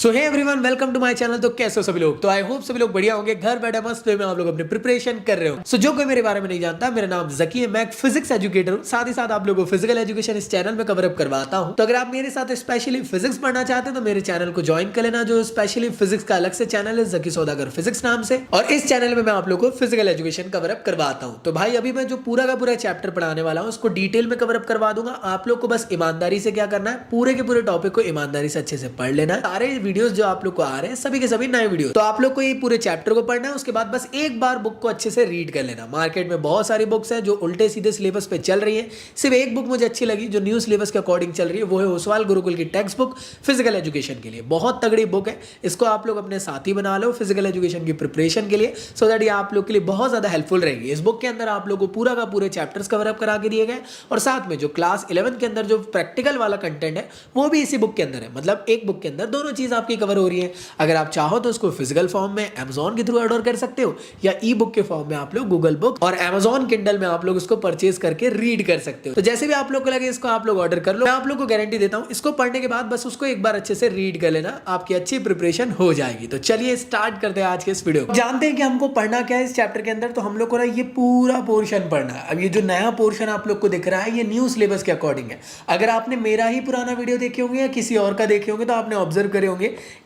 So hey everyone, welcome to my channel. तो कैसे हो सभी लोग? तो आई होप सभी लोग बढ़िया होंगे, घर बैठे मस्त वे में आप लोग अपनी प्रिपरेशन कर रहे हो। सो जो कोई मेरे बारे में नहीं जानता, मेरा नाम जकी है, मैं फिजिक्स एजुकेटर हूँ। साथ ही साथ आप लोगों को फिजिकल एजुकेशन इस चैनल में कवर अप करवाता हूँ। तो अगर आप मेरे साथ स्पेशली फिजिक्स पढ़ना चाहते हैं तो मेरे चैनल को ज्वाइन कर लेना, जो स्पेशली फिजिक्स का अलग से चैनल है, जकी सौदागर फिजिक्स नाम से। और इस चैनल में मैं आप लोग को फिजिकल एजुकेशन कवर अप करवाता हूँ। तो भाई अभी मैं जो पूरा का पूरा चैप्टर पढ़ाने वाला हूँ उसको डिटेल में कवर अप करवा दूंगा। आप लोग को बस ईमानदारी से क्या करना है, पूरे के पूरे टॉपिक को ईमानदारी से अच्छे से पढ़ लेना है। सारे वीडियोस जो आप लोग को आ रहे हैं सभी के सभी नए वीडियो, तो आप लोग को ये पूरे चैप्टर को पढ़ना है। उसके बाद बस एक बार बुक को अच्छे से रीड कर लेना। मार्केट में बहुत सारी बुक्स हैं जो उल्टे सीधे सिलेबस पे चल रही है। सिर्फ एक बुक मुझे अच्छी लगी जो न्यू सिलेबस के अकॉर्डिंग चल रही है, वो है ओसवाल गुरुकुल की टेक्स्ट बुक फिजिकल एजुकेशन के लिए। बहुत तगड़ी बुक है, इसको आप लोग अपने साथी बना लो फिजिकल एजुकेशन की प्रिपरेशन के लिए, सो दैट ये आप लोग के लिए बहुत ज्यादा हेल्पफुल रहेगी। इस बुक के अंदर आप लोग को पूरा का पूरे चैप्टर्स कवर अप करा के दिए गए, और साथ में जो क्लास 11 के अंदर जो प्रैक्टिकल वाला कंटेंट है वो भी इसी बुक के अंदर है। मतलब एक बुक के अंदर दोनों चीज आपकी कवर हो रही है। अगर आप चाहो तो उसको फिजिकल फॉर्म में Amazon के थ्रू ऑर्डर कर सकते हो, या ई बुक के फॉर्म में आप लोग गूगल बुक और Amazon किंडल में आप लोग उसको परचेज करके रीड कर सकते हो। तो जैसे भी आप लोग को लगे इसको आप लोग ऑर्डर कर लो। मैं आप लोग को गारंटी देता हूं, इसको पढ़ने के बाद बस उसको एक बार अच्छे से रीड कर लेना, आपकी अच्छी प्रिपरेशन हो जाएगी। तो चलिए स्टार्ट करते हैं आज के इस वीडियो को। जानते हैं कि हमको पढ़ना क्या है इस चैप्टर के अंदर। तो हम लोग को ना ये पूरा पोर्शन पढ़ना है। अब ये जो नया पोर्शन आप लोग को दिख रहा है ये न्यू सिलेबस के अकॉर्डिंग है। अगर आपने मेरा ही पुराना वीडियो देखे होंगे या किसी और का देखे होंगे तो आपने ऑब्जर्व करे होंगे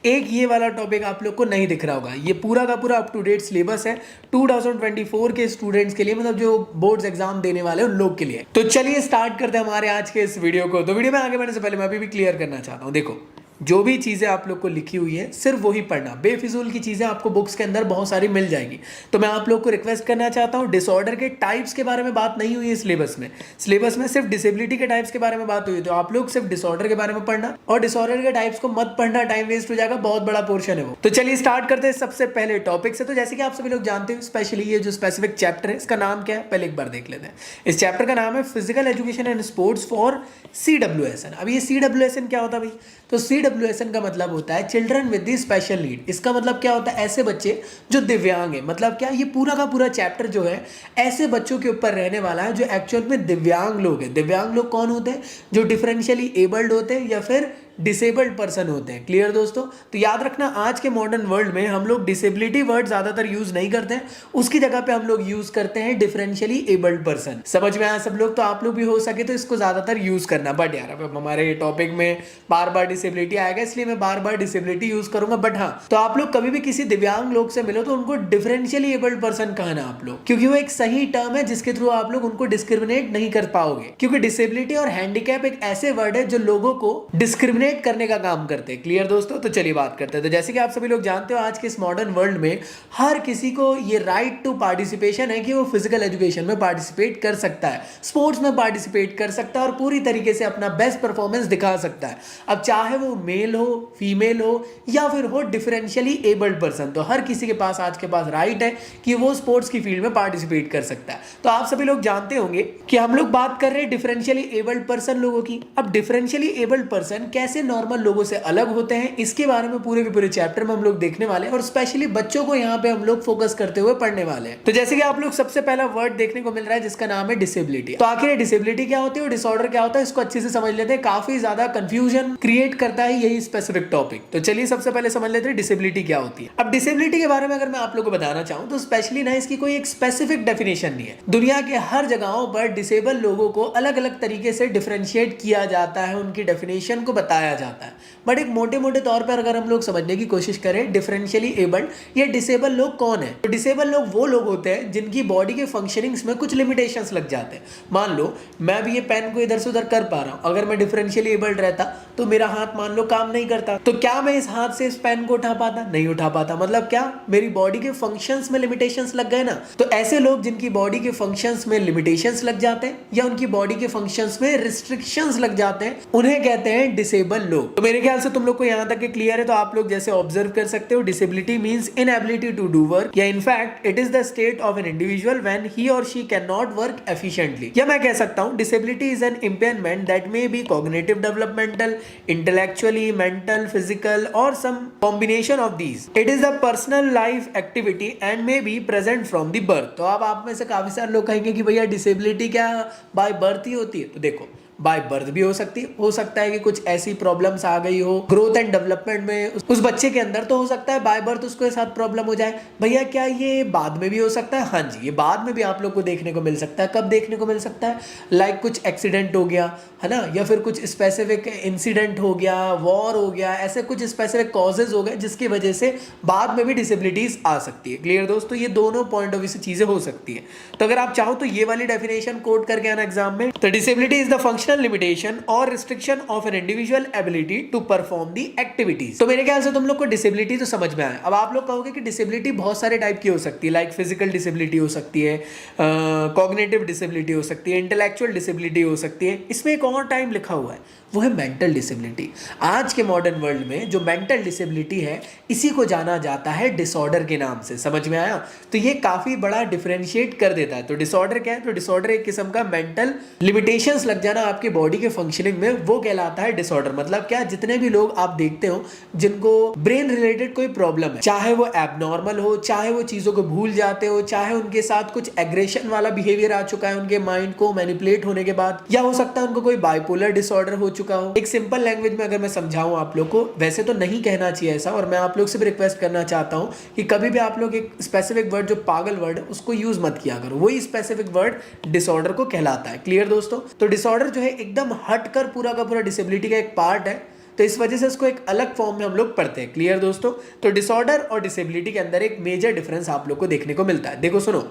एक ये वाला टॉपिक आप लोग को नहीं दिख रहा होगा। ये पूरा का पूरा अप टू डेट सिलेबस है 2024 के स्टूडेंट्स के लिए, मतलब जो बोर्ड्स एग्जाम देने वाले हैं उन लोग के लिए। तो चलिए स्टार्ट करते हैं हमारे आज के इस वीडियो को। तो वीडियो में आगे बढ़ने से पहले मैं अभी भी क्लियर करना चाहता हूं, देखो जो भी चीजें आप लोग को लिखी हुई है सिर्फ वही पढ़ना। बेफिजूल की चीजें आपको बुक्स के अंदर बहुत सारी मिल जाएगी। तो मैं आप लोग को रिक्वेस्ट करना चाहता हूं, डिसऑर्डर के टाइप्स के बारे में बात नहीं हुई है सिलेबस में। सिलेबस में सिर्फ डिसेबिलिटी के टाइप्स के बारे में बात हुई, तो आप लोग सिर्फ डिसऑर्डर के बारे में पढ़ना, और डिसऑर्डर के टाइप्स को मत पढ़ना, टाइम वेस्ट हो जाएगा, बहुत बड़ा पोर्शन है वो। तो चलिए स्टार्ट करते हैं सबसे पहले टॉपिक से। तो जैसे कि आप सभी लोग जानते हो, स्पेशली ये जो स्पेसिफिक चैप्टर है इसका नाम क्या है पहले एक बार देख लेते हैं। इस चैप्टर का नाम है physical education and sports for CWSN। अब ये CWSN क्या होता है भाई? तो CWSN का मतलब होता है children with the special need. इसका मतलब क्या होता है? ऐसे बच्चे जो दिव्यांग है। मतलब क्या, ये पूरा का पूरा चैप्टर जो है ऐसे बच्चों के ऊपर रहने वाला है जो एक्चुअल में दिव्यांग लोग हैं। दिव्यांग लोग कौन होते हैं? जो डिफरेंशियली एबल्ड होते हैं या फिर डिसेबल्ड पर्सन होते हैं। क्लियर दोस्तों? तो याद रखना, आज के मॉडर्न वर्ल्ड में हम लोग डिसेबिलिटी वर्ड ज्यादातर यूज नहीं करते हैं, उसकी जगह पे हम लोग यूज करते हैं डिफरेंशियली एबल्ड पर्सन। समझ में आया सब लोग? तो आप लोग भी हो सके तो इसको ज्यादातर यूज करना। बट यार अब हमारे टॉपिक में बार बार डिसेबिलिटी आएगा, इसलिए मैं बार बार डिसेबिलिटी यूज करूंगा। बट हाँ, तो आप लोग कभी भी किसी दिव्यांग लोग से मिलो तो उनको डिफरेंशियली एबल्ड पर्सन कहना आप लोग, क्योंकि वो एक सही टर्म है जिसके थ्रू आप लोग उनको डिस्क्रिमिनेट नहीं कर पाओगे। क्योंकि डिसेबिलिटी और हैंडीकैप एक ऐसे वर्ड है जो लोगों को डिस्क्रिमिनेट करने का काम करते हैं। क्लियर दोस्तों? तो चलिए बात करते हैं। तो जैसे कि आप सभी लोग जानते हो, आज के इस मॉडर्न वर्ल्ड में हर किसी को ये राइट टू पार्टिसिपेशन है कि वो फिजिकल एजुकेशन में पार्टिसिपेट कर सकता है, स्पोर्ट्स में पार्टिसिपेट कर सकता है और पूरी तरीके से अपना बेस्ट परफॉर्मेंस दिखा सकता है। अब चाहे वो मेल हो, फीमेल हो या फिर हो डिफरेंशियली एबल्ड पर्सन, तो हर किसी के पास आज के पास राइट है कि वो स्पोर्ट्स की फील्ड में पार्टिसिपेट कर सकता है। तो आप सभी लोग जानते होंगे कि हम लोग बात कर रहे हैं डिफरेंशियली एबल्ड पर्सन लोगों की। अब डिफरेंशियली एबल्ड पर्सन कैसे नॉर्मल लोगों से अलग होते हैं, इसके बारे में पूरे के पूरे चैप्टर में हम लोग देखने वाले हैं, और स्पेशली बच्चों को यहाँ पे हम लोग फोकस करते हुए पढ़ने वाले हैं। तो जैसे कि आप लोग सबसे पहला वर्ड देखने को मिल रहा है जिसका नाम है डिसेबिलिटी। तो आखिर डिसेबिलिटी क्या होती है और डिसऑर्डर क्या होता है, इसको अच्छे से समझ लेते हैं। काफी ज्यादा कंफ्यूजन क्रिएट करता है यही स्पेसिफिक टॉपिक। तो चलिए सबसे पहले समझ लेते हैं डिसेबिलिटी क्या होती है। अब डिसेबिलिटी के बारे में अगर मैं आप लोग को बताना चाहूं तो स्पेशली ना इसकी कोई एक स्पेसिफिक डेफिनेशन नहीं है। दुनिया के हर जगहों पर डिसेबल लोगों को अलग अलग तरीके से डिफरेंशिएट किया जाता है, उनकी डेफिनेशन को बताया जाता है। बट एक मोटे मोटे तौर पर अगर हम लोग समझने की कोशिश करें डिफरेंशियली एबल्ड या डिसेबल लोग कौन है, तो डिसेबल लोग वो लोग होते हैं जिनकी बॉडी के फंक्शनिंग्स में कुछ लिमिटेशंस लग जाते हैं। मान लो मैं भी ये पेन को इधर से उधर कर पा रहा हूं, अगर मैं डिफरेंशियली एबल्ड रहता तो मेरा हाथ मान लो काम नहीं करता, तो क्या मैं इस हाथ से इस पेन को उठा पाता? नहीं उठा पाता। मतलब क्या, मेरी बॉडी के फंक्शंस में लिमिटेशंस लग गए ना। तो ऐसे लोग जिनकी बॉडी के फंक्शंस में लिमिटेशंस लग जाते हैं या उनकी बॉडी के फंक्शंस में रिस्ट्रिक्शंस लग जाते हैं, उन्हें कहते हैं डिसेबल लोग। तो मेरे ख्याल से तुम लोग को यहां तक क्लियर है। तो आप लोग जैसे ऑब्जर्व कर सकते हो, disability means inability to do work, या in fact it is the state of an individual when he और she can not work efficiently. या मैं कह सकता हूं disability is an impairment that may be cognitive, developmental, intellectually, mental, physical और some combination of these. It is a personal life activity and may be present from the birth. तो अब आप में से काफी सारे लोग कहेंगे कि भैया डिसेबिलिटी क्या बाय बर्थ ही होती है? तो देखो, बाय बर्थ भी हो सकती है। हो सकता है कि कुछ ऐसी प्रॉब्लम्स आ गई हो ग्रोथ एंड डेवलपमेंट में उस बच्चे के अंदर, तो हो सकता है बाय बर्थ उसके साथ प्रॉब्लम हो जाए। भैया क्या ये बाद में भी हो सकता है? हाँ जी, ये बाद में भी आप लोग को देखने को मिल सकता है। कब देखने को मिल सकता है? लाइक कुछ एक्सीडेंट हो गया है ना, या फिर कुछ स्पेसिफिक इंसिडेंट हो गया, वॉर हो गया, ऐसे कुछ स्पेसिफिक कॉजेज हो गए जिसकी वजह से बाद में भी डिसेबिलिटीज आ सकती है। क्लियर दोस्तों, ये दोनों पॉइंट ऑफ व्यू से चीजें हो सकती है। तो अगर आप चाहो तो ये वाली डेफिनेशन कोट करके आना एग्जाम में। तो disability is the functional limitation और restriction of an individual ability to perform the activities. तो मेरे ख्याल से तुम लोग को डिसेबिलिटी तो समझ में आया। अब आप लोग कहोगे कि डिसेबिलिटी बहुत सारे टाइप की हो सकती है, लाइक फिजिकल डिसेबिलिटी हो सकती है, कॉग्निटिव डिसेबिलिटी हो सकती है, इंटेलेक्चुअल डिसेबिलिटी हो सकती है। इसमें एक और टाइम लिखा हुआ है, वो है मेंटल डिसेबिलिटी। आज के मॉडर्न वर्ल्ड में जो मेंटल डिसेबिलिटी है, इसी को जाना जाता है डिसऑर्डर के नाम से। समझ में आया? तो ये काफी बड़ा डिफरेंशिएट कर देता है। तो डिसऑर्डर क्या है? तो डिसऑर्डर एक किस्म का मेंटल लिमिटेशंस लग जाना आपकी बॉडी के फंक्शनिंग में, वो कहलाता है डिसऑर्डर। मतलब क्या, जितने भी लोग आप देखते हो जिनको ब्रेन रिलेटेड कोई प्रॉब्लम है, चाहे वो एबनॉर्मल हो, चाहे वो चीजों को भूल जाते हो, चाहे उनके साथ कुछ एग्रेशन वाला बिहेवियर आ चुका है उनके माइंड को मैनिपुलेट होने के बाद, या हो सकता है उनको कोई बाइपोलर डिसऑर्डर हो चुका हो। एक सिंपल लैंग्वेज में अगर मैं समझाऊं आप लोग को, वैसे तो नहीं कहना चाहिए ऐसा, और मैं आप लोग से भी रिक्वेस्ट करना चाहता हूं कि कभी भी आप लोग एक स्पेसिफिक वर्ड जो पागल वर्ड है उसको यूज मत किया करो। वही स्पेसिफिक वर्ड डिसऑर्डर को कहलाता है। क्लियर दोस्तों? तो डिसऑर्डर जो है एकदम हटकर पूरा का पूरा डिसेबिलिटी का एक पार्ट है, तो इस वजह से इसको एक अलग फॉर्म में हम लोग पढ़ते हैं। क्लियर दोस्तों? तो डिसऑर्डर और डिसेबिलिटी के अंदर एक मेजर डिफरेंस आप लोग को देखने को मिलता है। देखो सुनो,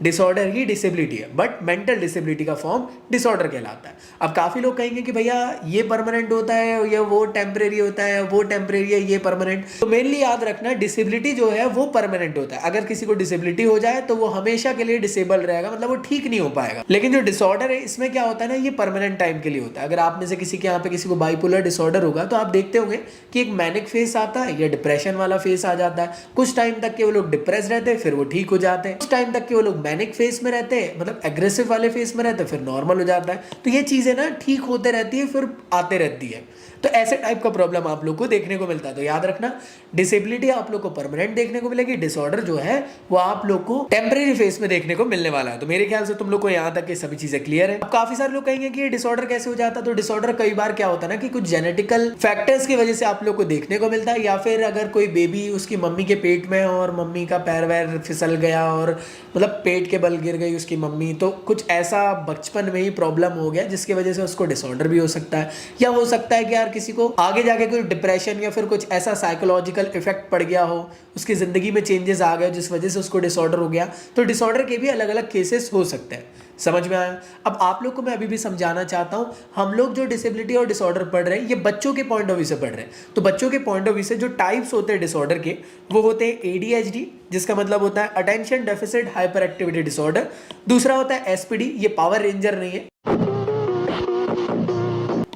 डिसऑर्डर ही डिसेबिलिटी है, बट मेंटल डिसेबिलिटी का फॉर्म डिसऑर्डर कहलाता है। अब काफी लोग कहेंगे कि भैया ये परमानेंट होता है या वो टेम्परेरी होता है, वो टेम्परेरी है ये परमानेंट। तो मेनली याद रखना, डिसेबिलिटी जो है वो परमानेंट होता है। अगर किसी को डिसेबिलिटी हो जाए तो वो हमेशा के लिए डिसेबल रहेगा, मतलब वो ठीक नहीं हो पाएगा। लेकिन जो डिसऑर्डर है इसमें क्या होता है ना, ये परमानेंट टाइम के लिए होता है। अगर आप में से किसी के यहाँ पे किसी को बाइपोलर डिसऑर्डर होगा तो आप देखते होंगे कि एक मैनिक फेस आता है या डिप्रेशन वाला फेस आ जाता है। कुछ टाइम तक के वो लोग डिप्रेस रहते हैं, फिर वो ठीक हो जाते हैं। कुछ टाइम तक के वो लोग मैनिक फेस में रहते हैं, मतलब एग्रेसिव वाले फेस में रहते हैं, फिर नॉर्मल हो जाता है। तो ये चीजें ना ठीक होते रहती है, फिर आते रहती है। तो ऐसे टाइप का प्रॉब्लम आप लोग को देखने को मिलता है। तो याद रखना, डिसेबिलिटी आप लोग को परमानेंट देखने को मिलेगी, डिसऑर्डर जो है वो आप लोग को टेम्परेरी फेस में देखने को मिलने वाला है। तो मेरे ख्याल से तुम लोग को यहाँ तक ये सभी चीजें क्लियर है। अब काफी सारे लोग कहेंगे कि ये डिसऑर्डर कैसे हो जाता है। तो डिसऑर्डर कई बार क्या होता है ना कि कुछ जेनेटिकल फैक्टर्स की वजह से आप लोग को देखने को मिलता है, या फिर अगर कोई बेबी उसकी मम्मी के पेट में और मम्मी का पैर वैर फिसल गया और मतलब पेट के बल गिर गई उसकी मम्मी, तो कुछ ऐसा बचपन में ही प्रॉब्लम हो गया जिसकी वजह से उसको डिसऑर्डर भी हो सकता है। या हो सकता है कि यार किसी को आगे जाके कोई डिप्रेशन या फिर कुछ ऐसा साइकोलॉजिकल इफेक्ट पड़ गया हो, उसकी जिंदगी में चेंजेस आ गए जिस वजह से उसको डिसऑर्डर हो गया। तो डिसऑर्डर के भी अलग अलग केसेस हो सकते हैं। समझ में आया? अब आप लोग को मैं अभी भी समझाना चाहता हूं, हम लोग जो डिसेबिलिटी और डिसऑर्डर पढ़ रहे हैं ये बच्चों के पॉइंट ऑफ व्यू से पढ़ रहे हैं। तो बच्चों के पॉइंट ऑफ व्यू से जो टाइप्स होते हैं डिसऑर्डर के, वो होते हैं ADHD, जिसका मतलब होता है attention deficit hyper activity disorder. दूसरा होता है SPD, ये पावर रेंजर नहीं है,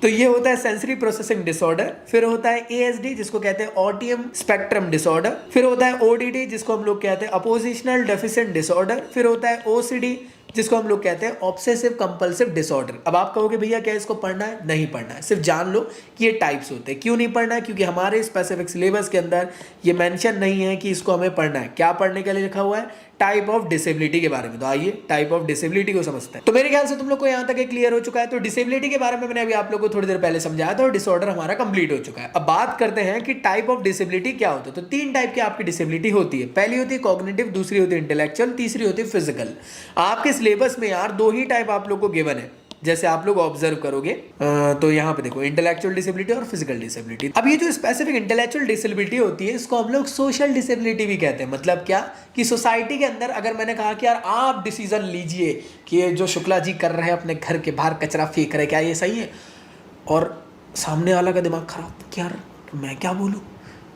तो ये होता है सेंसरी प्रोसेसिंग डिसऑर्डर। फिर होता है ASD, जिसको कहते हैं ऑटिज्म स्पेक्ट्रम डिसऑर्डर। फिर होता है ODD, जिसको हम लोग कहते हैं अपोजिशनल डेफिसिएंट डिसऑर्डर। फिर होता है OCD, जिसको हम लोग कहते हैं ऑब्सेसिव कंपल्सिव डिसऑर्डर। अब आप कहोगे भैया क्या इसको पढ़ना है? नहीं पढ़ना है, सिर्फ जान लो कि ये टाइप्स होते हैं। क्यों नहीं पढ़ना है? क्योंकि हमारे स्पेसिफिक सिलेबस के अंदर ये मेंशन नहीं है कि इसको हमें पढ़ना है। क्या पढ़ने के लिए लिखा हुआ है? टाइप ऑफ डिसेबिलिटी के बारे में। तो आइए टाइप ऑफ डिसेबिलिटी को समझते हैं। तो मेरे ख्याल से तुम लोग को यहाँ तक क्लियर हो चुका है। तो डिसेबिलिटी के बारे में मैंने अभी आप लोग को थोड़ी देर पहले समझाया था और डिसऑर्डर हमारा कंप्लीट हो चुका है। अब बात करते हैं कि टाइप ऑफ डिसेबिलिटी क्या होता है। तो 3 टाइप की आपकी डिसेबिलिटी होती है। पहली होती है कॉग्निटिव, दूसरी होती है इंटेलेक्चुअल, तीसरी होती है फिजिकल। आपके सिलेबस में यार 2 ही टाइप आप लोग को गिवन है, जैसे आप लोग ऑब्जर्व करोगे। तो यहाँ पे देखो इंटेलेक्चुअल डिसेबिलिटी और फिजिकल डिसेबिलिटी। अब ये जो स्पेसिफिक इंटेलेक्चुअल डिसेबिलिटी होती है इसको हम लोग सोशल डिसेबिलिटी भी कहते हैं। मतलब क्या कि सोसाइटी के अंदर अगर मैंने कहा कि यार आप डिसीजन लीजिए कि ये जो शुक्ला जी कर रहे हैं अपने घर के बाहर कचरा फेंक रहे, क्या ये सही है? और सामने वाला का दिमाग खराब कि यार मैं क्या बोलूँ,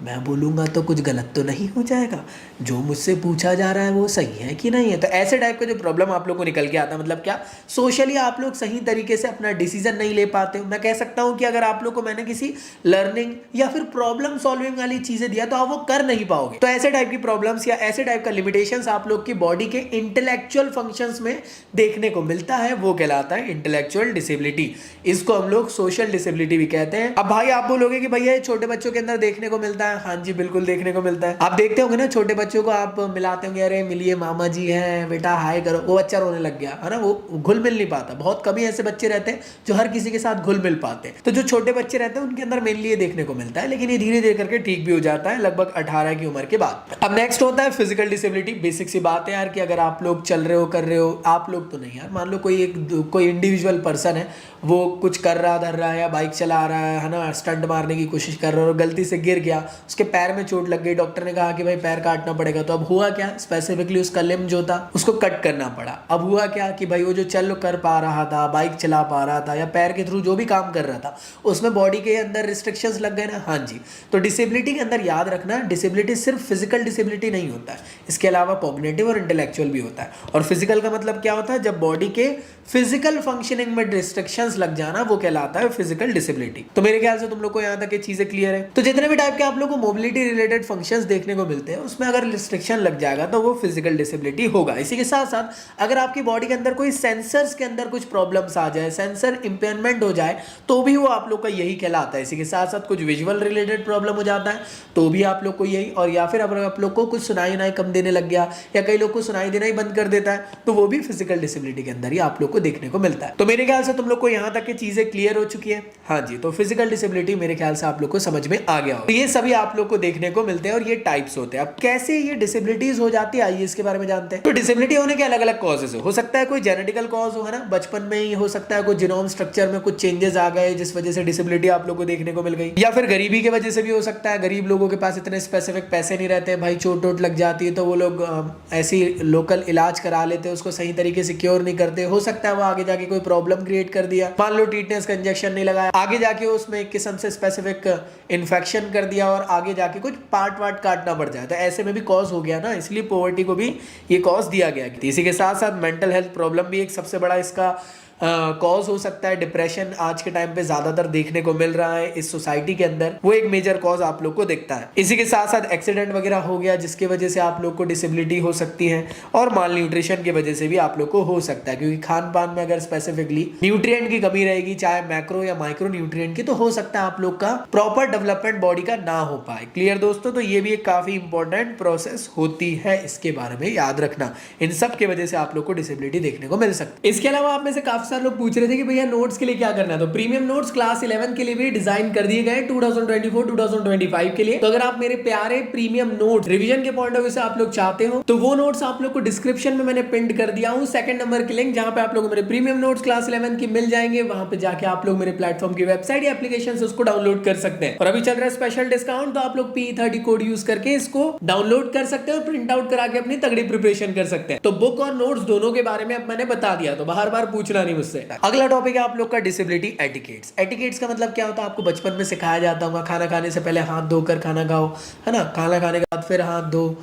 मैं बोलूँगा तो कुछ गलत तो नहीं हो जाएगा, जो मुझसे पूछा जा रहा है वो सही है कि नहीं है। तो ऐसे टाइप का जो प्रॉब्लम आप लोग को निकल के आता है, मतलब क्या सोशली आप लोग सही तरीके से अपना डिसीजन नहीं ले पाते हो। मैं कह सकता हूँ कि अगर आप लोग को मैंने किसी लर्निंग या फिर प्रॉब्लम सॉल्विंग वाली चीज़ें दिया तो आप वो कर नहीं पाओगे। तो ऐसे टाइप की प्रॉब्लम्स या ऐसे टाइप का लिमिटेशंस आप लोग की बॉडी के इंटेलेक्चुअल फंक्शंस में देखने को मिलता है, वो कहलाता है इंटेलेक्चुअल डिसेबिलिटी। इसको हम लोग सोशल डिसेबिलिटी भी कहते हैं। अब भाई आप बोलोगे कि भैया छोटे बच्चों के अंदर देखने को मिलता है, है? हाँ जी, बिल्कुल देखने को मिलता है। आप देखते होंगे ना, छोटे बच्चों को आप मिलाते होंगे, अरे मिलिए मामा जी हैं बेटा, हाय करो, वो बच्चा रोने लग गया है ना, वो घुल मिल नहीं पाता। बहुत कम ही ऐसे बच्चे रहते हैं जो हर किसी के साथ घुल मिल पाते हैं। तो जो छोटे बच्चे रहते हैं उनके अंदर मेनली ये देखने को मिलता है, लेकिन ये धीरे धीरे करके ठीक भी हो जाता है लगभग 18 की उम्र के बाद। अब नेक्स्ट होता है फिजिकल डिसेबिलिटी। बेसिक सी बात है यार कि अगर आप लोग चल रहे हो, कर रहे हो, आप लोग तो नहीं यार, मान लो कोई इंडिविजुअल पर्सन है, वो कुछ कर रहा धर रहा है या बाइक चला रहा है ना, स्टंट मारने की कोशिश कर रहा है और गलती से गिर गया, उसके पैर में चोट लग गई, डॉक्टर ने कहा कि भाई पैर काटना पड़ेगा। तो अब हुआ क्या, स्पेसिफिकली उसका लिम्ब जो था उसको कट करना पड़ा। अब हुआ क्या कि भाई वो जो चल कर पा रहा था, बाइक चला पा रहा था या पैर के थ्रू जो भी काम कर रहा था, उसमें बॉडी के अंदर रिस्ट्रिक्शंस लग गए ना। हाँ जी, तो डिसेबिलिटी के अंदर याद रखना, डिसेबिलिटी सिर्फ फिजिकल डिसेबिलिटी नहीं होता है, इसके अलावा कॉग्निटिव और इंटेलेक्चुअल भी होता है। और फिजिकल का मतलब क्या होता है, जब बॉडी के फिजिकल फंक्शनिंग में रिस्ट्रिक्शंस लग जाना, वो कहलाता है फिजिकल डिसेबिलिटी। तो मेरे ख्याल से तुम लोग को यहाँ तक ये चीजें क्लियर है। तो जितने भी टाइप के आप लोग को मोबिलिटी रिलेटेड फंक्शंस देखने को मिलते हैं, उसमें अगर रिस्ट्रिक्शन लग जाएगा तो वो फिजिकल डिसेबिलिटी होगा। इसी के साथ साथ अगर आपकी बॉडी के अंदर कोई सेंसर्स के अंदर कुछ प्रॉब्लम्स आ जाए, सेंसर इंपेयरमेंट हो जाए, तो भी वो आप लोग का यही कहलाता है। इसी के साथ साथ कुछ विजुअल रिलेटेड प्रॉब्लम हो जाता है तो भी आप लोग को यही, और या फिर अगर आप लोग को कुछ सुनाई नहीं कम देने लग गया या कई लोग को सुनाई देना ही बंद कर देता है, तो वो भी फिजिकल डिसेबिलिटी के अंदर ही आप लोग को देखने को मिलता है। तो मेरे ख्याल से तुम लोग को यहाँ तक की चीजें क्लियर हो चुकी है। हाँ जी, तो फिजिकल डिसेबिलिटी मेरे ख्याल से आप लोग को समझ में आ गया हो। तो ये सभी आप लोग को देखने को मिलते हैं और ये टाइप्स होते हैं। अब कैसे ये डिसेबिलिटीज हो जाती है, आइए इसके बारे में जानते हैं। तो डिसेबिलिटी होने के अलग अलग कॉजेज हो सकता है, कोई जेनेटिकल कॉज हो, है ना, बचपन में ही हो सकता है, कोई जीनोम स्ट्रक्चर में कुछ चेंजेस आ गए जिस वजह से डिसेबिलिटी आप लोग को देखने को मिल गई, या फिर गरीबी की वजह से भी हो सकता है। गरीब लोगों के पास इतने स्पेसिफिक पैसे नहीं रहते, भाई चोट वोट लग जाती है तो वो लोग ऐसी लोकल इलाज करा लेते हैं, उसको सही तरीके से क्योर नहीं करते। हो सकता है वो आगे जाके कोई प्रॉब्लम क्रिएट कर दिया, मान लो टीटनेस का इंजेक्शन नहीं लगाया, आगे जाके उसमें एक किस्म से स्पेसिफिक इन्फेक्शन कर दिया और आगे जाके कुछ पार्ट वार्ट काटना पड़ जाए, तो ऐसे में भी कॉज हो गया ना, इसलिए पॉवर्टी को भी ये कॉज दिया गया। इसी के साथ साथ मेंटल हेल्थ प्रॉब्लम भी एक सबसे बड़ा इसका कॉज हो सकता है। डिप्रेशन आज के टाइम पे ज्यादातर देखने को मिल रहा है इस सोसाइटी के अंदर, वो एक मेजर कॉज आप लोग को दिखता है। इसी के साथ साथ एक्सीडेंट वगैरह हो गया जिसकी वजह से आप लोग को डिसेबिलिटी हो सकती है, और माल न्यूट्रिशन की वजह से भी आप लोग को हो सकता है, क्योंकि खान पान में अगर स्पेसिफिकली न्यूट्रिएंट की कमी रहेगी, चाहे मैक्रो या माइक्रो न्यूट्रिएंट की, तो हो सकता है आप लोग का प्रॉपर डेवलपमेंट बॉडी का ना हो पाए। क्लियर दोस्तों, तो ये भी एक काफी इंपॉर्टेंट प्रोसेस होती है, इसके बारे में याद रखना। इन सब की वजह से आप लोग को डिसेबिलिटी देखने को मिल सकती है। इसके अलावा आप में से काफी सारे लोग पूछ रहे थे कि भैया नोट्स के लिए क्या करना है, तो प्रीमियम नोट्स क्लास 11 के लिए भी डिजाइन कर दिए गए 2024-2025 के लिए। तो अगर आप मेरे प्यारे प्रीमियम नोट रिवीजन के पॉइंट ऑफ व्यू से आप लोग चाहते हो, तो वो नोट्स आप लोग को डिस्क्रिप्शन में मैंने पिन कर दिया हूं, सेकंड नंबर की लिंक, जहां पे आप लोग को मेरे प्रीमियम नोट्स क्लास 11 की मिल जाएंगे। वहां पे जाके आप लोग मेरे प्लेटफॉर्म की वेबसाइट या एप्लीकेशन से उसको डाउनलोड कर सकते हैं। और अभी चल रहा है स्पेशल डिस्काउंट, तो आप लोग P30 कोड यूज करके इसको डाउनलोड कर सकते हो, प्रिंट आउट करा के अपनी तगड़ी प्रिपरेशन कर सकते हैं। तो बुक और नोट्स दोनों के बारे में अब मैंने बता दिया, तो बार बार पूछना नहीं मुझसे। अगला टॉपिक है आप लोग का डिसेबिलिटी एटिकेट्स। एटिकेट्स का मतलब क्या होता है, आपको बचपन में सिखाया जाता होगा, खाना खाने से पहले हाथ धोकर खाना खाओ, है ना, खाना खाने के बाद फिर हाथ धो,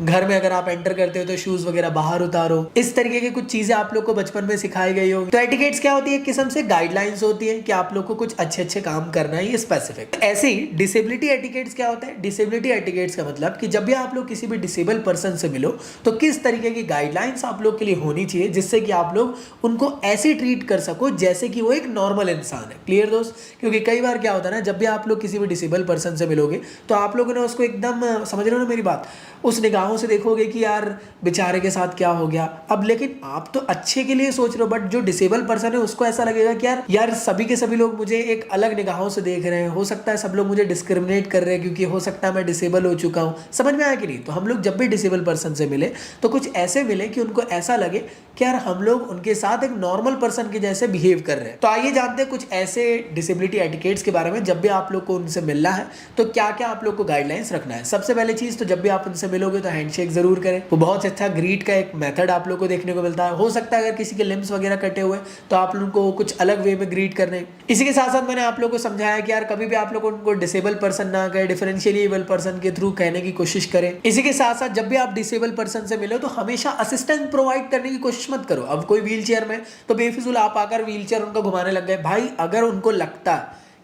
घर में अगर आप एंटर करते हो तो शूज वगैरह बाहर उतारो, इस तरीके की कुछ चीजें आप लोग को बचपन में सिखाई गई होगी। तो एटिकेट्स क्या होती है, एक किस्म से गाइडलाइंस होती है कि आप लोग को कुछ अच्छे अच्छे काम करना है, ये स्पेसिफिक। ऐसे ही डिसेबिलिटी एटिकेट्स क्या होता है, डिसेबिलिटी एटिकेट्स का मतलब कि जब भी आप लोग किसी भी डिसेबल पर्सन से मिलो तो किस तरीके की गाइडलाइंस आप लोग के लिए होनी चाहिए, जिससे कि आप लोग उनको ऐसे ट्रीट कर सको जैसे कि वो एक नॉर्मल इंसान है। क्लियर दोस्त, क्योंकि कई बार क्या होता है ना, जब भी आप लोग किसी भी डिसेबल पर्सन से मिलोगे तो आप लोगों ने उसको एकदम, समझ रहे हो ना मेरी बात, उस निगाहों से देखोगे कि यार बेचारे के साथ क्या हो गया। अब लेकिन आप तो अच्छे के लिए सोच रहे हो, बट जो डिसेबल पर्सन है उसको ऐसा लगेगा कि यार सभी के सभी लोग मुझे एक अलग निगाहों से देख रहे हैं, हो सकता है सब लोग मुझे डिस्क्रिमिनेट कर रहे हैं क्योंकि हो सकता है मैं डिसेबल हो चुका हूं। समझ में आया कि नहीं? तो हम लोग जब भी डिसेबल पर्सन से मिले तो कुछ ऐसे मिले कि उनको ऐसा लगे कि यार हम लोग उनके साथ एक नॉर्मल पर्सन के जैसे बिहेव कर रहे हैं। तो आइए जानते हैं कुछ ऐसे डिसेबिलिटी एटिकेट्स के बारे में, जब भी आप लोग को उनसे मिलना है तो क्या क्या आप लोग को गाइडलाइंस रखना है। सबसे पहले चीज, तो जब भी आप उनसे मिलोगे तो हैंडशेक जरूर करें। वो बहुत अच्छा ग्रीट का एक मेथड आप लोग को देखने को मिलता है। हो सकता है अगर किसी के लिम्स वगैरह कटे हुए तो आप लोगों को कुछ अलग वे में ग्रीट करने। इसी के साथ साथ मैंने आप लोग को समझाया कि यार कभी भी आप लोग उनको डिसेबल पर्सन ना कहे, डिफरेंशियली एबल पर्सन के थ्रू कहने की कोशिश करें। इसी के साथ साथ जब भी आप डिसेबल पर्सन से मिलो तो हमेशा असिस्टेंस प्रोवाइड करने की कोशिश मत करो। अब कोई व्हील चेयर में तो बेफिजूल आप आकर व्हील चेयर उनको घुमाने लग गए, भाई अगर उनको लगता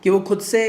कि वो खुद से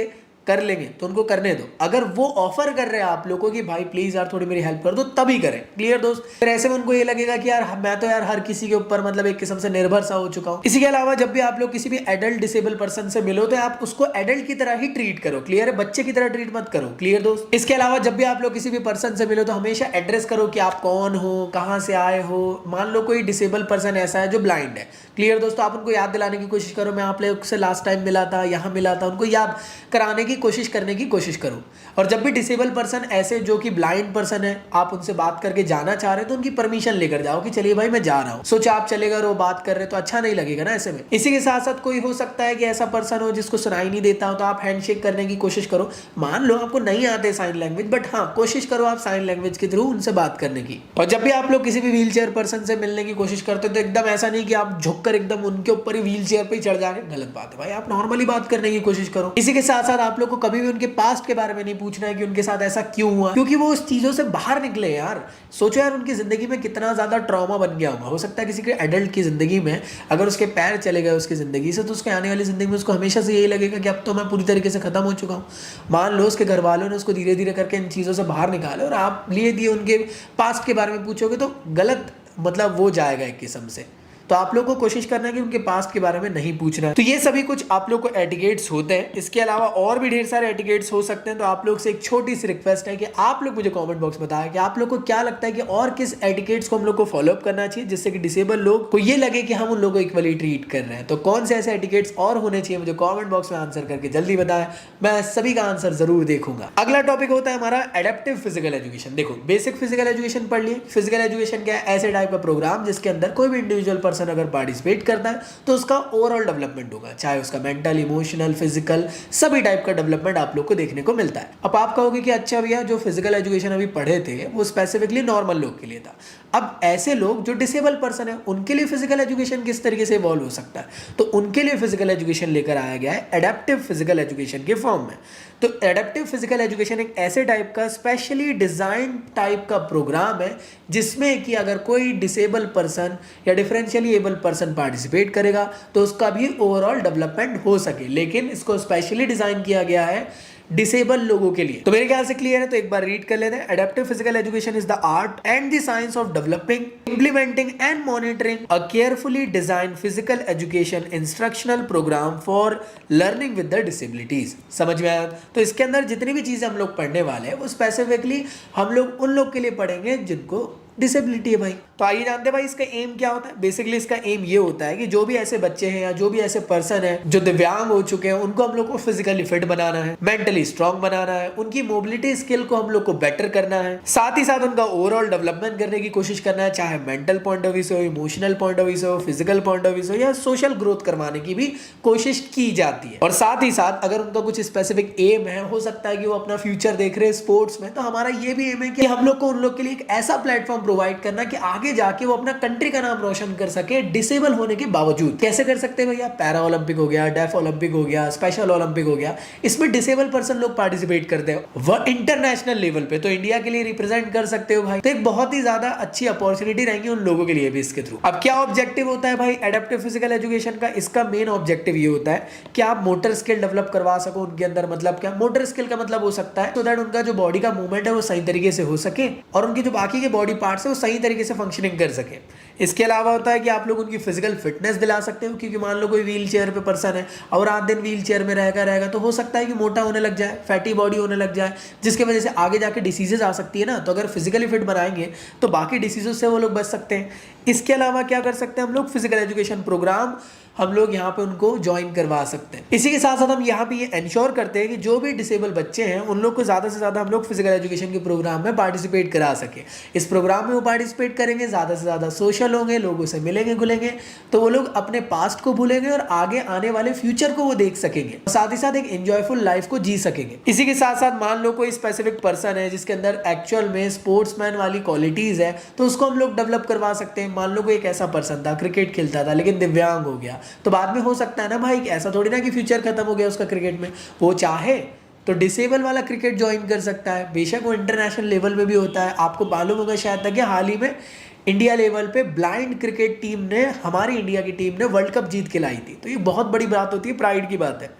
कर लेंगे तो उनको करने दो। अगर वो ऑफर कर रहे हैं आप लोगों की भाई प्लीज यार थोड़ी मेरी हेल्प कर दो, तभी करें। क्लियर दोस्त? फिर ऐसे में उनको ये लगेगा कि यार मैं तो यार हर किसी के ऊपर मतलब एक किस्म से निर्भर सा हो चुका हूं। इसी के अलावा जब भी आप लोग किसी भी एडल्ट डिसेबल पर्सन से मिलो तो आप उसको एडल्ट की तरह ही ट्रीट करो। क्लियर है? बच्चे की तरह ट्रीट मत करो। क्लियर दोस्त? इसके अलावा जब भी आप लोग किसी भी पर्सन से मिलो तो हमेशा एड्रेस करो कि आप कौन हो, कहां से आए हो। मान लो कोई डिसेबल पर्सन ऐसा है जो ब्लाइंड है, क्लियर दोस्तों, आप उनको याद दिलाने की कोशिश करो मैं आप लोग से लास्ट टाइम मिला था, यहाँ मिला था, उनको याद कराने की कोशिश करने की कोशिश करो। और जब भी डिसेबल पर्सन ऐसे जो कि ब्लाइंड पर्सन है आप उनसे बात करके जाना चाह रहे हो तो उनकी परमिशन लेकर जाओ कि चलिए भाई मैं जा रहा हूँ। सोचा आप चलेगा और वो बात कर रहे तो अच्छा नहीं लगेगा ना ऐसे में। इसी के साथ साथ कोई हो सकता है कि ऐसा पर्सन हो जिसको सुनाई नहीं देता हो तो आप हैंडशेक करने की कोशिश करो। मान लो आपको नहीं आते साइन लैंग्वेज, बट हाँ कोशिश करो आप साइन लैंग्वेज के थ्रू उनसे बात करने की। और जब भी आप लोग किसी भी व्हील चेयर पर्सन से मिलने की कोशिश करते हो तो एकदम ऐसा नहीं कि आप झुककर एकदम उनके ऊपर ही व्हील चेयर पे ही चढ़ जाए, गलत बात है भाई। आप नॉर्मली बात करने की कोशिश करो। इसी के साथ साथ आप लोग को कभी भी उनके पास्ट के बारे में नहीं पूछना है कि उनके साथ ऐसा क्यों हुआ, क्योंकि वो उस चीजों से बाहर निकले यार। सोचो यार उनकी जिंदगी में कितना ज्यादा ट्रॉमा बन गया होगा। हो सकता है किसी के एडल्ट की जिंदगी में अगर उसके पैर चले गए उसकी जिंदगी से तो उसके आने वाली जिंदगी में उसको हमेशा से यही लगेगा कि अब तो मैं पूरी तरीके से खत्म हो चुका हूँ। मान लो उसके घर वालों ने उसको धीरे धीरे करके इन चीजों से बाहर निकाले और आप लिए दिए उनके पास्ट के बारे में पूछोगे तो गलत मतलब वो जाएगा एक किस्म से। तो आप लोग को कोशिश करना है कि उनके पास्ट के बारे में नहीं पूछना है। तो ये सभी कुछ आप लोग को एटिकेट्स होते हैं। इसके अलावा और भी ढेर सारे एटिकेट्स हो सकते हैं। तो आप लोग से एक छोटी सी रिक्वेस्ट है कि आप लोग मुझे कमेंट बॉक्स में बताएं कि आप लोग को क्या लगता है कि और किस एटिकेट्स को हम लोग को फॉलो अप करना चाहिए जिससे कि डिसेबल लोग को ये लगे कि हम उन लोगों को इक्वली ट्रीट कर रहे हैं। तो कौन से ऐसे एटिकेट्स और होने चाहिए मुझे कॉमेंट बॉक्स में आंसर करके जल्दी बताएं, मैं सभी का आंसर जरूर देखूंगा। अगला टॉपिक होता है हमारा एडेप्टिव फिजिकल एजुकेशन। देखो बेसिक फिजिकल एजुकेशन पढ़ लिए। फिजिकल एजुकेशन क्या है? ऐसे टाइप का प्रोग्राम जिसके अंदर कोई भी इंडिविजुअल पर्सन अगर पार्टिसिपेट करता है तो उसका ओवरऑल डेवलपमेंट होगा, चाहे उसका मेंटल, इमोशनल, फिजिकल सभी टाइप का डेवलपमेंट आप लोग को देखने को मिलता है। अब आप कहोगे कि अच्छा भैया जो फिजिकल एजुकेशन अभी पढ़े थे वो स्पेसिफिकली नॉर्मल लोग के लिए था। अब ऐसे लोग जो डिसेबल पर्सन है उनके लिए फिजिकल एजुकेशन किस तरीके से इवॉल्व हो सकता है? तो उनके लिए फिजिकल एजुकेशन लेकर आया गया है एडेप्टिव फिजिकल एजुकेशन के फॉर्म में। तो एडेप्टिव फिजिकल एजुकेशन एक ऐसे टाइप का स्पेशली डिजाइन टाइप का प्रोग्राम है जिसमें कि अगर कोई डिसेबल पर्सन या डिफरेंशियली एबल पर्सन पार्टिसिपेट करेगा तो उसका भी ओवरऑल डेवलपमेंट हो सके, लेकिन इसको स्पेशली डिजाइन किया गया है डिसेबल लोगों के लिए। तो मेरे ख्याल से क्लियर है, तो एक बार रीड कर लेते हैं। Adaptive physical education is the art and the science of developing, implementing and monitoring a carefully design physical education instructional program for learning with the disabilities. समझ में आया? तो इसके अंदर जितनी भी चीजें हम लोग पढ़ने वाले हैं वो स्पेसिफिकली हम लोग उन लोग के लिए पढ़ेंगे जिनको डिसेबिलिटी है भाई। तो आइए जानते हैं भाई इसका एम क्या होता है। बेसिकली इसका एम ये होता है कि जो भी ऐसे बच्चे हैं या जो भी ऐसे पर्सन है जो दिव्यांग हो चुके हैं उनको हम लोग को फिजिकली फिट बनाना है, मेंटली स्ट्रांग बनाना है, उनकी मोबिलिटी स्किल को हम लोग को बेटर करना है, साथ ही साथ उनका ओवरऑल डेवलपमेंट करने की कोशिश करना है, चाहे मेंटल पॉइंट ऑफ व्यू से हो, इमोशनल पॉइंट ऑफ व्यू से हो, फिजिकल पॉइंट ऑफ व्यू से हो या सोशल ग्रोथ करवाने की भी कोशिश की जाती है। और साथ ही साथ अगर उनका कुछ स्पेसिफिक एम है, हो सकता है कि वो अपना फ्यूचर देख रहे हैं स्पोर्ट्स में, तो हमारा ये भी एम है कि हम लोग को उन लोग के लिए एक ऐसा प्लेटफॉर्म प्रोवाइड करना कि आगे जाके वो अपना कंट्री का नाम रोशन कर सके डिसेबल होने के बावजूद। कैसे कर सकते हैं भैया? पैरा ओलंपिक हो गया, डेफ ओलंपिक हो गया, स्पेशल ओलंपिक हो गया, इसमें डिसेबल पर्सन लोग पार्टिसिपेट करते हैं वह इंटरनेशनल लेवल पे, तो इंडिया के लिए रिप्रेजेंट कर सकते हो भाई। तो एक बहुत ही ज्यादा अच्छी अपॉर्चुनिटी रहेगी उन लोगों के लिए भी इसके थ्रू। अब क्या ऑब्जेक्टिव होता है भाई एडेप्टिव फिजिकल एजुकेशन का? इसका मेन ऑब्जेक्टिव ये होता है कि आप मोटर स्किल डेवलप करवा सको उनके अंदर। मतलब क्या मोटर स्किल का मतलब हो सकता है? सो दैट उनका जो बॉडी का मूवमेंट है वो सही तरीके से हो सके और उनके जो बाकी के बॉडी पार्ट्स है वो सही तरीके से फंक्शनिंग कर सके। इसके अलावा होता है कि आप लोग उनकी फिजिकल फिटनेस दिला सकते हो, क्योंकि मान लो कोई व्हील चेयर पे पर्सन है और रात दिन व्हील चेयर में रहेगा तो हो सकता है कि मोटा होने लग जाए, फैटी बॉडी होने लग जाए, जिसकी वजह से आगे जाके डिसीजेस आ सकती है ना। तो अगर फिजिकली फिट बनाएंगे तो बाकी डिसीजों से वो लोग बच सकते हैं। इसके अलावा क्या कर सकते हैं हम लोग? फिजिकल एजुकेशन प्रोग्राम हम लोग यहाँ पे उनको ज्वाइन करवा सकते हैं। इसी के साथ साथ हम यहाँ पे ये इंश्योर करते हैं कि जो भी डिसेबल बच्चे हैं उन लोग को ज़्यादा से ज़्यादा हम लोग फिजिकल एजुकेशन के प्रोग्राम में पार्टिसिपेट करा सके। इस प्रोग्राम में वो पार्टिसिपेट करेंगे, ज़्यादा से ज़्यादा सोशल होंगे, लोगों से मिलेंगे घुलेंगे, तो वो लोग अपने पास्ट को भूलेंगे और आगे आने वाले फ्यूचर को वो देख सकेंगे, साथ ही साथ एक एंजॉयफुल लाइफ को जी सकेंगे। इसी के साथ साथ मान लो कोई स्पेसिफिक पर्सन है जिसके अंदर एक्चुअल में स्पोर्ट्समैन वाली क्वालिटीज है, तो उसको हम लोग डेवलप करवा सकते हैं। मान लो कोई एक ऐसा पर्सन था क्रिकेट खेलता था लेकिन दिव्यांग हो गया, तो बाद में हो सकता है ना भाई, ऐसा थोड़ी ना कि फ्यूचर खत्म हो गया उसका क्रिकेट में, वो चाहे तो डिसेबल वाला क्रिकेट ज्वाइन कर सकता है। बेशक वो इंटरनेशनल लेवल पे भी होता है। आपको मालूम होगा शायद तक कि हाल ही में इंडिया लेवल पे ब्लाइंड क्रिकेट टीम ने, हमारी इंडिया की टीम ने वर्ल्ड कप जीत के लाई थी, तो ये बहुत बड़ी बात होती है, प्राइड की बात है।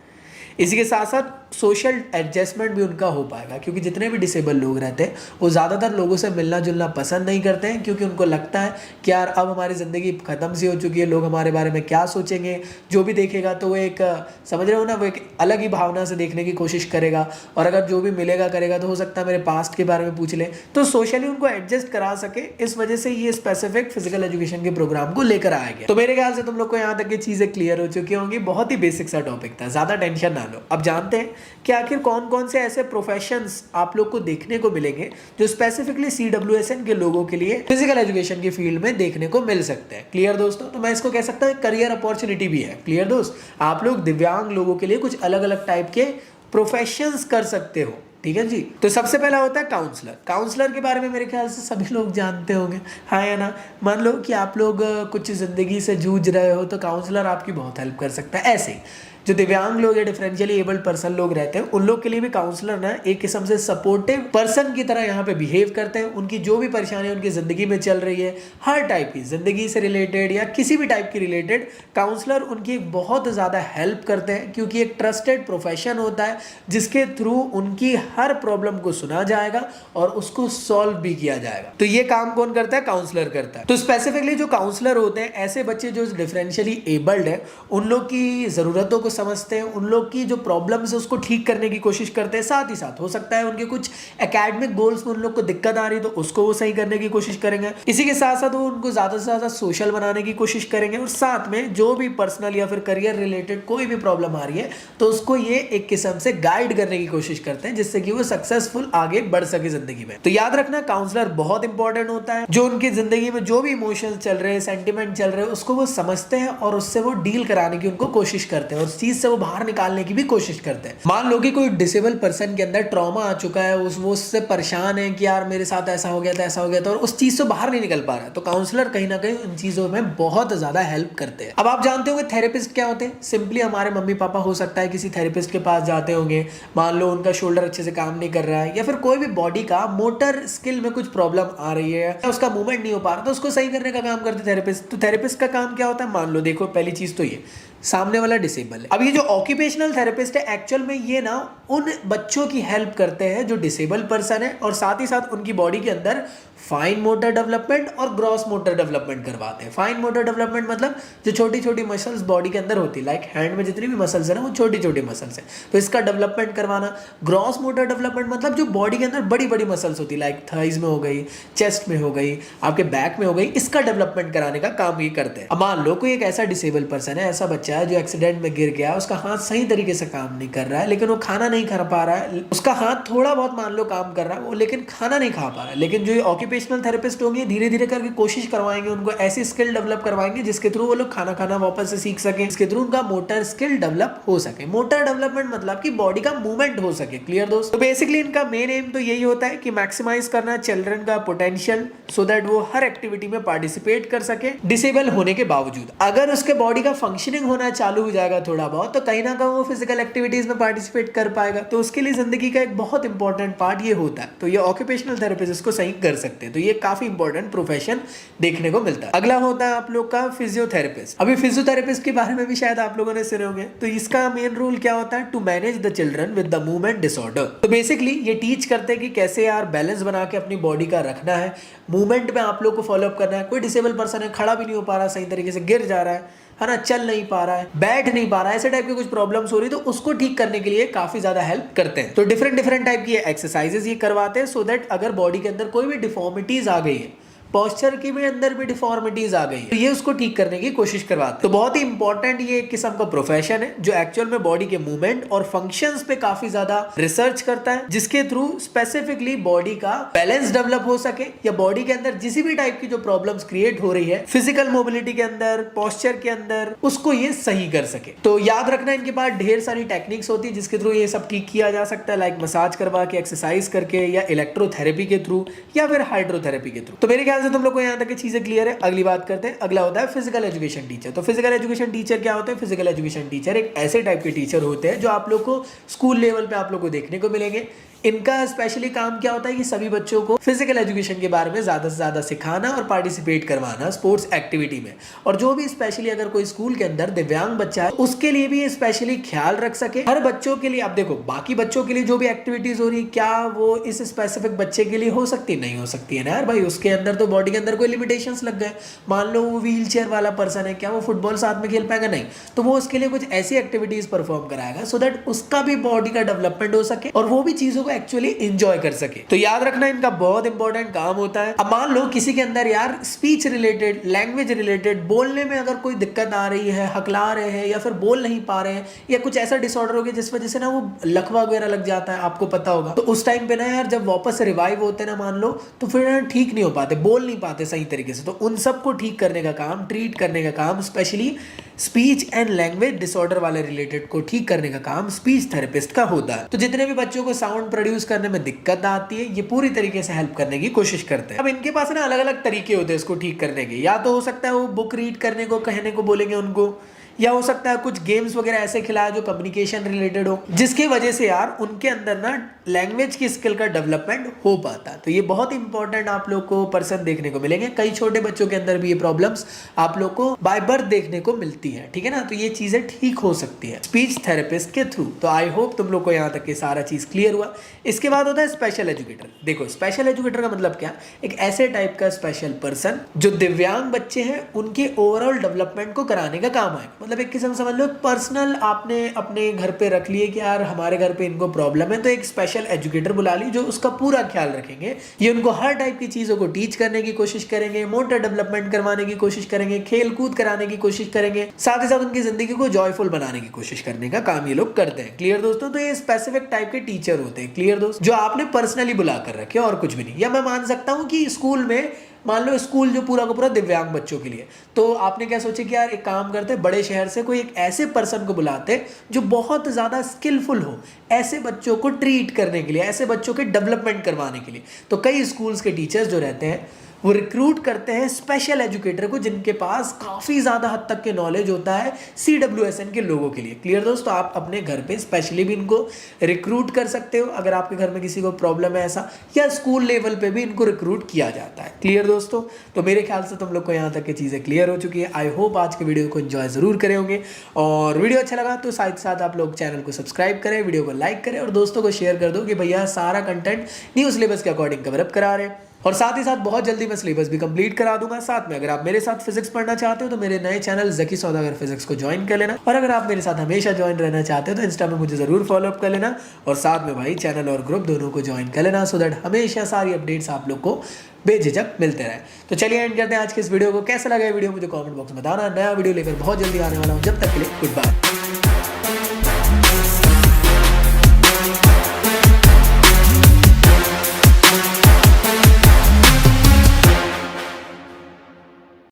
इसी के साथ साथ सोशल एडजस्टमेंट भी उनका हो पाएगा, क्योंकि जितने भी डिसेबल लोग रहते हैं वो ज़्यादातर लोगों से मिलना जुलना पसंद नहीं करते हैं, क्योंकि उनको लगता है कि यार अब हमारी ज़िंदगी ख़त्म सी हो चुकी है, लोग हमारे बारे में क्या सोचेंगे, जो भी देखेगा तो वो एक समझ रहे हो ना, वो एक अलग ही भावना से देखने की कोशिश करेगा, और अगर जो भी मिलेगा करेगा तो हो सकता है मेरे पास्ट के बारे में पूछ ले, तो सोशली उनको एडजस्ट करा सके, इस वजह से ये स्पेसिफिक फिजिकल एजुकेशन के प्रोग्राम को लेकर आया गया। तो मेरे ख्याल से तुम लोग को यहाँ तक की चीज़ें क्लियर हो चुकी होंगी, बहुत ही बेसिक सा टॉपिक था, ज़्यादा टेंशन ना लो। अब जानते हैं कि आखिर कौन कौन से ऐसे प्रोफेशंस आप लोग को देखने को मिलेंगे जो स्पेसिफिकली CWSN के लोगों के लिए फिजिकल एजुकेशन की फील्ड में देखने को मिल सकते हैं। क्लियर दोस्तों? तो मैं इसको कह सकता हूँ करियर अपॉर्चुनिटी भी है। क्लियर दोस्त? आप लोग दिव्यांग लोगों के लिए कुछ अलग अलग टाइप के प्रोफेशंस कर सकते हो। ठीक है जी। तो सबसे पहला होता है काउंसलर। काउंसलर के बारे में मेरे ख्याल से सभी लोग जानते होंगे, हाँ या ना? मान लो कि आप लोग कुछ जिंदगी से जूझ रहे हो तो काउंसलर आपकी बहुत हेल्प कर सकता है। ऐसे ही जो दिव्यांग लोग या डिफरेंशियली एबल्ड पर्सन लोग रहते हैं उन लोग के लिए भी काउंसलर ना एक किस्म से सपोर्टिव पर्सन की तरह यहाँ पे बिहेव करते हैं। उनकी जो भी परेशानी उनकी जिंदगी में चल रही है, हर टाइप की जिंदगी से रिलेटेड या किसी भी टाइप की रिलेटेड, काउंसलर उनकी बहुत ज़्यादा हेल्प करते हैं, क्योंकि एक ट्रस्टेड प्रोफेशन होता है जिसके थ्रू उनकी हर प्रॉब्लम को सुना जाएगा और उसको सॉल्व भी किया जाएगा। तो ये काम कौन करता है? काउंसलर करता है। तो स्पेसिफिकली जो काउंसलर होते हैं ऐसे बच्चे जो डिफरेंशियली एबल्ड है, उन लोग की जरूरतों को समझते हैं, उन लोग की जो प्रॉब्लम्स है उसको ठीक करने की कोशिश करते हैं। साथ ही साथ हो सकता है उनके कुछ एकेडमिक गोल्स में उन लोग को दिक्कत आ रही है तो उसको वो सही करने की कोशिश करेंगे। इसी के साथ साथ वो उनको ज्यादा से ज्यादा सोशल बनाने की कोशिश करेंगे, और साथ में जो भी पर्सनल या फिर करियर रिलेटेड कोई भी प्रॉब्लम आ रही है तो उसको ये एक किस्म से गाइड करने की कोशिश करते हैं, जिससे कि वो सक्सेसफुल आगे बढ़ सके जिंदगी में। तो याद रखना काउंसलर बहुत इंपॉर्टेंट होता है, जो उनकी जिंदगी में जो भी इमोशंस चल रहे हैं, सेंटिमेंट चल रहे हैं, उसको वो समझते हैं और उससे वो डील कराने की उनको कोशिश करते हैं और उस चीज से वो बाहर निकालने की भी कोशिश करते हैं। मान लो कि कोई डिसेबल पर्सन के अंदर ट्रॉमा आ चुका है, वो उससे परेशान है कि यार मेरे साथ ऐसा हो गया था, ऐसा हो गया था, और उस चीज से बाहर नहीं निकल पा रहा है, तो काउंसलर कहीं ना कहीं उन चीजों में बहुत ज्यादा हेल्प करते हैं। अब आप जानते होंगे थेरेपिस्ट क्या होते हैं? सिंपली हमारे मम्मी पापा हो सकता है किसी थेरेपिस्ट के पास जाते होंगे, मान लो उनका शोल्डर अच्छे से काम नहीं कर रहा है या फिर कोई भी बॉडी का मोटर स्किल में कुछ प्रॉब्लम आ रही है, उसका मूवमेंट नहीं हो पा रहा, तो उसको सही करने का काम करते थेरेपिस्ट। तो थेरेपिस्ट का काम क्या होता है? मान लो देखो, पहली चीज तो ये सामने वाला डिसेबल है। अब ये जो ऑक्यूपेशनल थेरेपिस्ट है एक्चुअल में ये ना उन बच्चों की हेल्प करते हैं जो डिसेबल पर्सन है, और साथ ही साथ उनकी बॉडी के अंदर फाइन मोटर डेवलपमेंट और ग्रॉस मोटर डेवलपमेंट करवाते हैं। फाइन मोटर डेवलपमेंट मतलब जो छोटी छोटी मसल्स बॉडी के अंदर होती है, लाइक हैंड में जितनी भी मसल्स है ना वो छोटी छोटी मसल्स है, तो इसका डेवलपमेंट करवाना। ग्रॉस मोटर डेवलपमेंट मतलब जो बॉडी के अंदर बड़ी बड़ी मसल्स होती है, लाइक थाइज में हो गई, चेस्ट में हो गई, आपके बैक में हो गई, इसका डेवलपमेंट कराने का काम ये करते हैं। अब मान लो कोई एक ऐसा डिसेबल पर्सन है, ऐसा बच्चा है जो एक्सीडेंट में गिर गया, उसका हाथ सही तरीके से काम नहीं कर रहा है, लेकिन वो खाना नहीं खा पा रहा है, उसका हाथ थोड़ा बहुत मान लो काम कर रहा है वो, लेकिन खाना नहीं खा पा रहा है। लेकिन जो ऑक्यूपेशनल थेरेपिस्ट होंगे धीरे धीरे करके कोशिश करवाएंगे, उनको ऐसी स्किल डेवलप करवाएंगे जिसके थ्रू वो लोग खाना खाना वापस से सीख सके, इसके थ्रू उनका मोटर स्किल डेवलप हो सके। मोटर डेवलपमेंट मतलब कि बॉडी का मूवमेंट हो सके। क्लियर दोस्तों? तो बेसिकली इनका मेन एम तो यही होता है कि मैक्सिमाइज करना चिल्ड्रन का पोटेंशियल, सो दैट वो हर एक्टिविटी में पार्टिसिपेट कर सके डिसेबल होने के बावजूद। अगर उसके बॉडी का फंक्शनिंग होना चालू हो जाएगा थोड़ा बहुत, तो कहीं ना कहीं वो फिजिकल एक्टिविटीज में पार्टिसिपेट कर पाएगा, तो उसके लिए जिंदगी का एक बहुत इंपॉर्टेंट पार्ट ये होता है। तो ये ऑक्यूपेशनल थेरेपिस्ट इसको सही कर सकते हैं, तो ये काफी इंपॉर्टेंट प्रोफेशन देखने को मिलता है। अगला होता है आप लोग का फिजियोथेरेपिस्ट। अभी फिजियोथेरेपिस्ट के बारे में भी शायद आप लोगों ने सुने होंगे। तो इसका मेन रोल क्या होता है? To manage the children with the movement disorder. तो बेसिकली ये टीच करते हैं कि कैसे यार बैलेंस बना के अपनी बॉडी का रखना है, मूवमेंट में आप लोग को फॉलोअप करना है। कोई डिसेबल पर्सन है, खड़ा भी नहीं हो पा रहा सही तरीके से, गिर जा रहा है ना, चल नहीं पा रहा है, बैठ नहीं पा रहा है, ऐसे टाइप की कुछ प्रॉब्लम्स हो रही, तो उसको ठीक करने के लिए काफी ज्यादा हेल्प करते हैं। तो डिफरेंट टाइप की एक्सरसाइजेस ये करवाते हैं, सो दैट अगर बॉडी के अंदर कोई भी डिफॉर्मिटीज आ गई है, पोस्चर की भी अंदर भी डिफॉर्मिटीज आ गई है, तो ये उसको ठीक करने की कोशिश करवाते हैं। तो बहुत ही इंपॉर्टेंट ये एक किस्म का प्रोफेशन है जो एक्चुअल में बॉडी के मूवमेंट और फंक्शंस पे काफी ज्यादा रिसर्च करता है, जिसके थ्रू स्पेसिफिकली बॉडी का बैलेंस डेवलप हो सके, या बॉडी के अंदर जिस भी टाइप की जो प्रॉब्लम्स क्रिएट हो रही है फिजिकल मोबिलिटी के अंदर, पोस्चर के अंदर, उसको ये सही कर सके। तो याद रखना इनके पास ढेर सारी टेक्निक्स होती है जिसके थ्रू ये सब ठीक किया जा सकता है, लाइक मसाज करवा के, एक्सरसाइज करके, या इलेक्ट्रोथेरेपी के थ्रू, या फिर हाइड्रोथेरेपी के थ्रू। तो मेरे ख्याल ख्याल से तुम लोग को यहाँ तक की चीजें क्लियर है। अगली बात करते हैं, अगला होता है फिजिकल एजुकेशन टीचर। तो फिजिकल एजुकेशन टीचर क्या होते हैं? फिजिकल एजुकेशन टीचर एक ऐसे टाइप के टीचर होते हैं जो आप लोग को स्कूल लेवल पे आप लोग को देखने को मिलेंगे। इनका स्पेशली काम क्या होता है कि सभी बच्चों को फिजिकल एजुकेशन के बारे में ज्यादा से ज्यादा सिखाना और पार्टिसिपेट करवाना स्पोर्ट्स एक्टिविटी में। और जो भी स्पेशली अगर कोई स्कूल के अंदर दिव्यांग बच्चा है उसके लिए भी स्पेशली ख्याल रख सके। हर बच्चों के लिए आप देखो, बाकी बच्चों के लिए जो भी एक्टिविटीज हो रही है क्या वो इस स्पेसिफिक बच्चे के लिए हो सकती नहीं हो सकती है ना यार भाई। उसके अंदर तो बॉडी के अंदर कोई लिमिटेशंस लग गए। मान लो वो व्हील चेयर वाला पर्सन है, क्या वो फुटबॉल साथ में खेल पाएगा? नहीं। तो वो उसके लिए कुछ ऐसी एक्टिविटीज परफॉर्म कराएगा सो दैट उसका भी बॉडी का डेवलपमेंट हो सके और वो भी चीजों को एक्चुअली इंजॉय कर सके। तो याद रखना इनका बहुत इंपॉर्टेंट काम होता है। अब मान लो किसी के अंदर यार स्पीच रिलेटेड, लैंग्वेज रिलेटेड, बोलने में अगर कोई दिक्कत आ रही है, हकला रहे हैं या फिर बोल नहीं पा रहे हैं या कुछ ऐसा डिसऑर्डर हो गया जिस वजह से ना वो लकवा वगैरह लग जाता है, आपको पता होगा। तो उस टाइम पे ना यार जब वापस रिवाइव होते ना मान लो तो फिर ठीक नहीं हो पाते, बोल नहीं पाते सही तरीके से। तो उन सबको ठीक करने का काम, ट्रीट करने का काम, specially speech and language disorder वाले रिलेटेड को ठीक करने का काम स्पीच थेरेपिस्ट का होता है। तो जितने भी बच्चों को साउंड प्रोड्यूस करने में दिक्कत आती है ये पूरी तरीके से हेल्प करने की कोशिश करते हैं। अब इनके पास ना अलग अलग तरीके होते हैं इसको ठीक करने के। या तो हो सकता है वो बुक रीड करने को कहने को बोलेंगे उनको, या हो सकता है कुछ गेम्स वगैरह ऐसे खिलाए जो कम्युनिकेशन रिलेटेड हो, जिसकी वजह से यार उनके अंदर ना लैंग्वेज की स्किल का डेवलपमेंट हो पाता है। तो ये बहुत इंपॉर्टेंट आप लोग को पर्सन देखने को मिलेंगे। कई छोटे बच्चों के अंदर भी ये प्रॉब्लम्स आप लोग को बाय बर्थ देखने को मिलती है, ठीक है ना। तो ये चीजें ठीक हो सकती है स्पीच थेरेपिस्ट के थ्रू। तो आई होप तुम लोग को यहाँ तक के सारा चीज क्लियर हुआ। इसके बाद होता है स्पेशल एजुकेटर। देखो स्पेशल एजुकेटर का मतलब क्या? एक ऐसे टाइप का स्पेशल पर्सन जो दिव्यांग बच्चे हैं उनके ओवरऑल डेवलपमेंट को कराने का काम है। मतलब एक किस्म समझ लो पर्सनल आपने अपने घर पे रख लिए कि यार हमारे घर पे इनको प्रॉब्लम है, तो एक स्पेशल एजुकेटर बुला ली जो उसका पूरा ख्याल रखेंगे। ये उनको हर टाइप की चीजों को टीच करने की कोशिश करेंगे, मोटर डेवलपमेंट करवाने की कोशिश करेंगे, खेल कूद कराने की कोशिश करेंगे, साथ ही साथ उनकी जिंदगी को जॉयफुल बनाने की कोशिश करने का काम ये लोग करते हैं। क्लियर दोस्तों? तो ये स्पेसिफिक टाइप के टीचर होते हैं, क्लियर दोस्त, जो आपने पर्सनली बुला कर रखे और कुछ भी नहीं। या मैं मान सकता हूँ कि स्कूल में, मान लो स्कूल जो पूरा का पूरा दिव्यांग बच्चों के लिए, तो आपने क्या सोचे कि यार एक काम करते बड़े शहर से कोई एक ऐसे पर्सन को बुलाते जो बहुत ज़्यादा स्किलफुल हो ऐसे बच्चों को ट्रीट करने के लिए, ऐसे बच्चों के डेवलपमेंट करवाने के लिए। तो कई स्कूल्स के टीचर्स जो रहते हैं वो रिक्रूट करते हैं स्पेशल एजुकेटर को जिनके पास काफ़ी ज़्यादा हद तक के नॉलेज होता है CWSN के लोगों के लिए। क्लियर दोस्तों? आप अपने घर पे स्पेशली भी इनको रिक्रूट कर सकते हो अगर आपके घर में किसी को प्रॉब्लम है ऐसा, या स्कूल लेवल पे भी इनको रिक्रूट किया जाता है। क्लियर दोस्तों? तो मेरे ख्याल से तुम लोग को यहाँ तक की चीज़ें क्लियर हो चुकी है। आई होप आज के वीडियो को एंजॉय ज़रूर करे होंगे, और वीडियो अच्छा लगा तो साथ साथ आप लोग चैनल को सब्सक्राइब करें, वीडियो को लाइक करें और दोस्तों को शेयर कर दो कि भैया सारा कंटेंट न्यू सिलेबस के अकॉर्डिंग कवरअप करा रहे हैं। और साथ ही साथ बहुत जल्दी मैं सिलेबस भी कंप्लीट करा दूंगा। साथ में अगर आप मेरे साथ फिजिक्स पढ़ना चाहते हो तो मेरे नए चैनल ज़की सौदागर फिजिक्स को ज्वाइन कर लेना, और अगर आप मेरे साथ हमेशा ज्वाइन रहना चाहते हो तो इंस्टा में मुझे ज़रूर फॉलो अप कर लेना, और साथ में भाई चैनल और ग्रुप दोनों को ज्वाइन कर लेना सो दैट हमेशा सारी अपडेट्स आप लोग को बेझिझक मिलते रहे। तो चलिए एंड करते हैं आज के इस वीडियो को। कैसा लगा वीडियो मुझे कॉमेंट बॉक्स में बताना। नया वीडियो लेकर बहुत जल्दी आने वाला हूँ, जब तक के लिए गुड बाय।